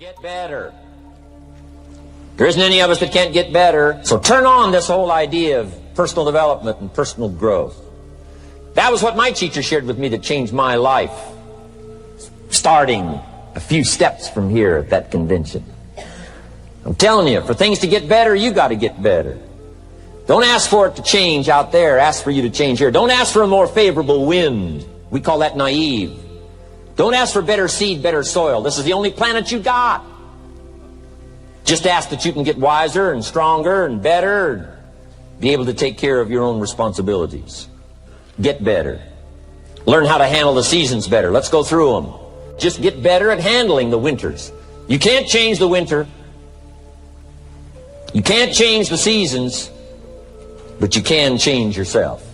Get better. There isn't any of us that can't get better. So turn on this whole idea of personal development and personal growth. That was what my teacher shared with me that changed my life. Starting a few steps from here at that convention. I'm telling you, for things to get better, you got to get better. Don't ask for it to change out there. Ask for you to change here. Don't ask for a more favorable wind. We call that naive. Don't ask for better seed, better soil. This is the only planet you got. Just ask that you can get wiser and stronger and better and be able to take care of your own responsibilities. Get better. Learn how to handle the seasons better. Let's go through them. Just get better at handling the winters. You can't change the winter. You can't change the seasons, but you can change yourself.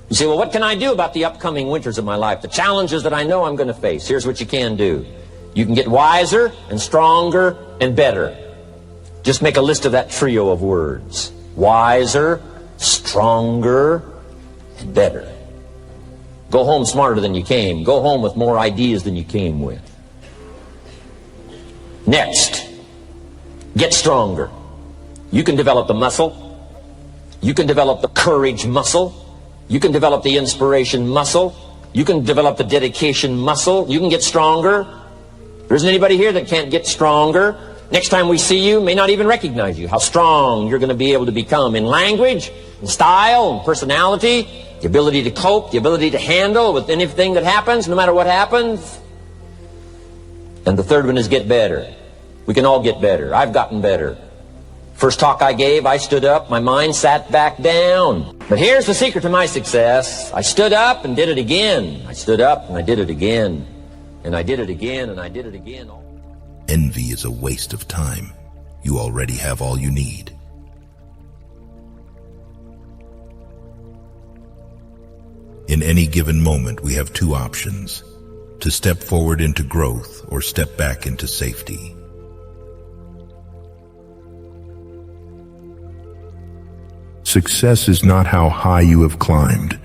You say, well, what can I do about the upcoming winters of my life? The challenges that I know I'm going to face. Here's what you can do. You can get wiser and stronger and better. Just make a list of that trio of words. Wiser, stronger, and better. Go home smarter than you came. Go home with more ideas than you came with. Next, get stronger. You can develop the muscle. You can develop the courage muscle. You can develop the inspiration muscle. You can develop the dedication muscle. You can get stronger. There isn't anybody here that can't get stronger. Next time we see you, may not even recognize you. How strong you're going to be able to become in language, in style, in personality, the ability to cope, the ability to handle with anything that happens, no matter what happens. And the third one is get better. We can all get better. I've gotten better. First talk I gave, I stood up, my mind sat back down. But here's the secret to my success. I stood up and did it again. I stood up and I did it again. And I did it again and I did it again. Envy is a waste of time. You already have all you need. In any given moment, we have two options: to step forward into growth or step back into safety. Success is not how high you have climbed,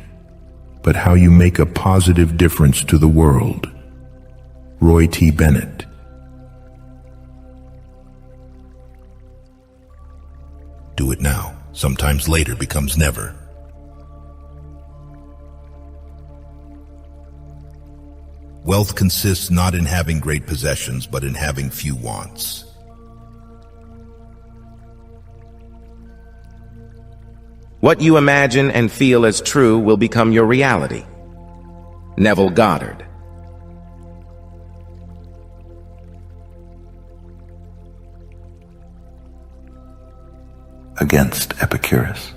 but how you make a positive difference to the world. Roy T. Bennett. Do it now. Sometimes later becomes never. Wealth consists not in having great possessions, but in having few wants. What you imagine and feel as true will become your reality. Neville Goddard. Against Epicurus.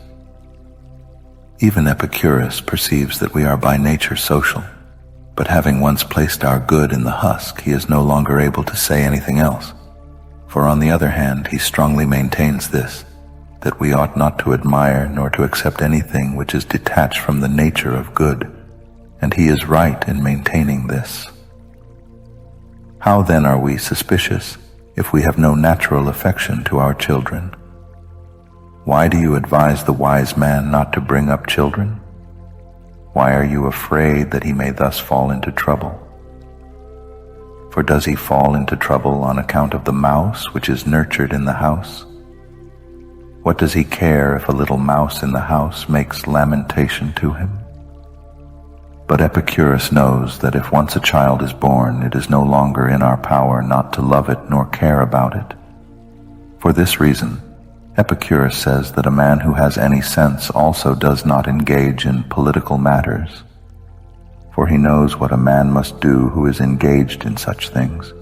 Even Epicurus perceives that we are by nature social, but having once placed our good in the husk, he is no longer able to say anything else. For on the other hand, he strongly maintains this, that we ought not to admire nor to accept anything which is detached from the nature of good, and he is right in maintaining this. How then are we suspicious if we have no natural affection to our children? Why do you advise the wise man not to bring up children? Why are you afraid that he may thus fall into trouble? For does he fall into trouble on account of the mouse which is nurtured in the house? What does he care if a little mouse in the house makes lamentation to him? But Epicurus knows that if once a child is born, it is no longer in our power not to love it nor care about it. For this reason, Epicurus says that a man who has any sense also does not engage in political matters, for he knows what a man must do who is engaged in such things.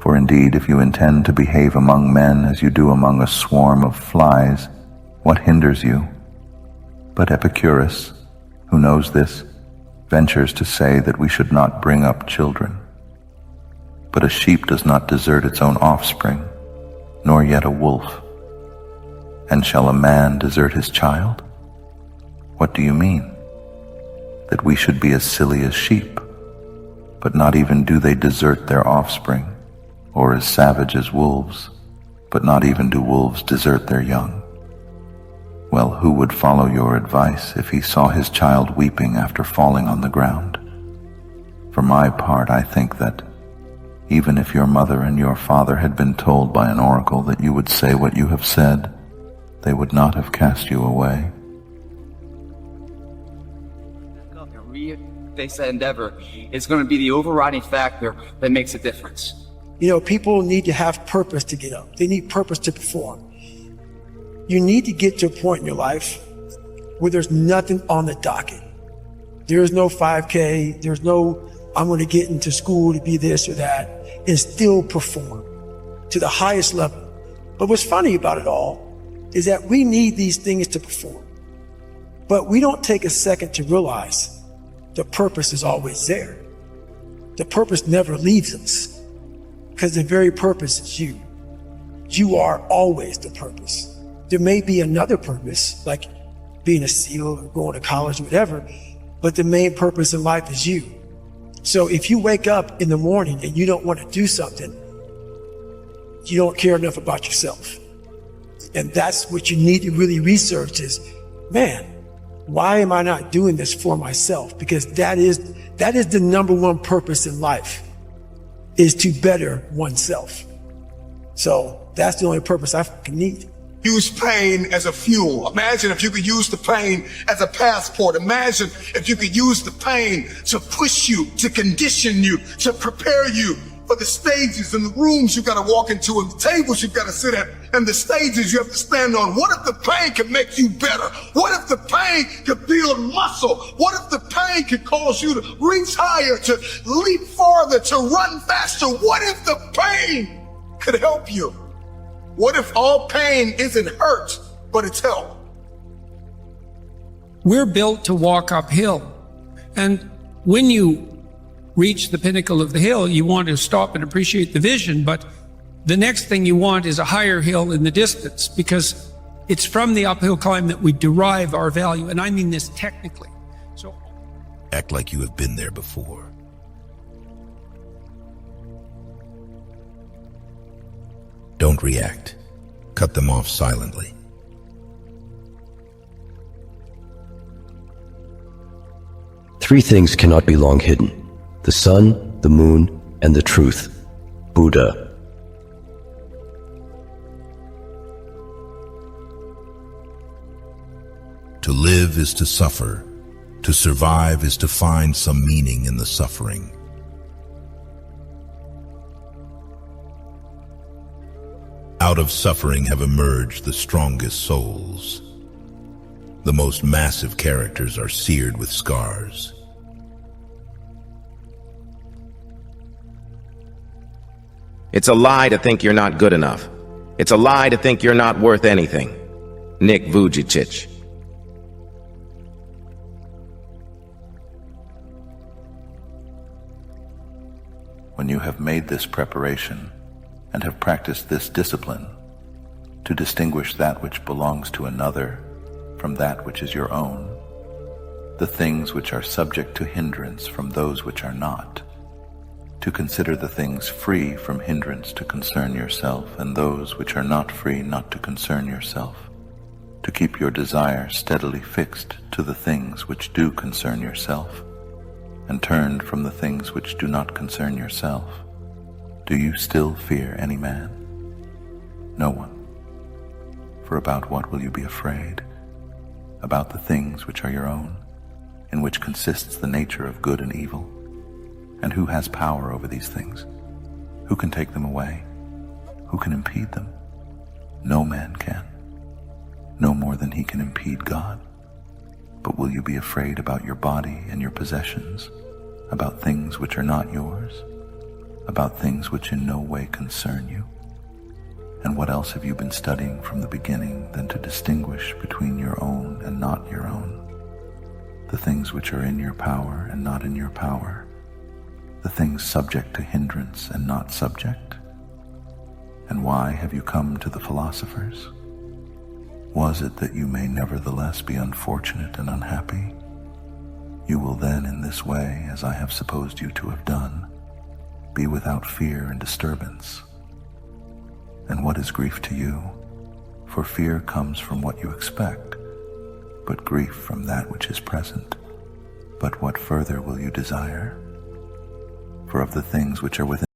For indeed, if you intend to behave among men as you do among a swarm of flies, what hinders you? But Epicurus, who knows this, ventures to say that we should not bring up children. But a sheep does not desert its own offspring, nor yet a wolf. And shall a man desert his child? What do you mean? That we should be as silly as sheep, but not even do they desert their offspring, or as savage as wolves, but not even do wolves desert their young. Well, who would follow your advice if he saw his child weeping after falling on the ground? For my part, I think that Even if your mother and your father had been told by an oracle that you would say what you have said, they would not have cast you away. Face that endeavor is going to be the overriding factor that makes a difference. You know, people need to have purpose to get up. They need purpose to perform. You need to get to a point in your life where there's nothing on the docket. There's no 5K. There's no, I'm going to get into school to be this or that, and still perform to the highest level. But what's funny about it all is that we need these things to perform. But we don't take a second to realize the purpose is always there. The purpose never leaves us, because the very purpose is you. You are always the purpose. There may be another purpose, like being a SEAL or going to college or whatever, but the main purpose in life is you. So if you wake up in the morning and you don't want to do something, you don't care enough about yourself. And that's what you need to really research is, man, why am I not doing this for myself? Because that is the number one purpose in life, is to better oneself. So that's the only purpose I can need. Use pain as a fuel. Imagine if you could use the pain as a passport. Imagine if you could use the pain to push you, to condition you, to prepare you for the stages and the rooms you got to walk into and the tables you got to sit at and the stages you have to stand on. What if the pain could make you better? What if the pain could build muscle? What if the pain could cause you to reach higher, to leap farther, to run faster? What if the pain could help you? What if all pain isn't hurt, but it's help? We're built to walk uphill. And when you reach the pinnacle of the hill, you want to stop and appreciate the vision, but the next thing you want is a higher hill in the distance, because it's from the uphill climb that we derive our value, and I mean this technically. So Act like you have been there before. Don't react. Cut them off silently. Three things cannot be long hidden: the sun, the moon, and the truth. Buddha. To live is to suffer. To survive is to find some meaning in the suffering. Out of suffering have emerged the strongest souls. The most massive characters are seared with scars. It's a lie to think you're not good enough. It's a lie to think you're not worth anything. Nick Vujicic. When you have made this preparation and have practiced this discipline to distinguish that which belongs to another from that which is your own, the things which are subject to hindrance from those which are not, to consider the things free from hindrance to concern yourself, and those which are not free not to concern yourself, to keep your desire steadily fixed to the things which do concern yourself, and turned from the things which do not concern yourself, do you still fear any man? No one. For about what will you be afraid? About the things which are your own, in which consists the nature of good and evil? And who has power over these things? Who can take them away? Who can impede them? No man can, no more than he can impede God. But will you be afraid about your body and your possessions, about things which are not yours, about things which in no way concern you? And what else have you been studying from the beginning than to distinguish between your own and not your own, the things which are in your power and not in your power, the things subject to hindrance and not subject? And why have you come to the philosophers? Was it that you may nevertheless be unfortunate and unhappy? You will then in this way, as I have supposed you to have done, be without fear and disturbance. And what is grief to you? For fear comes from what you expect, but grief from that which is present. But what further will you desire? For of the things which are within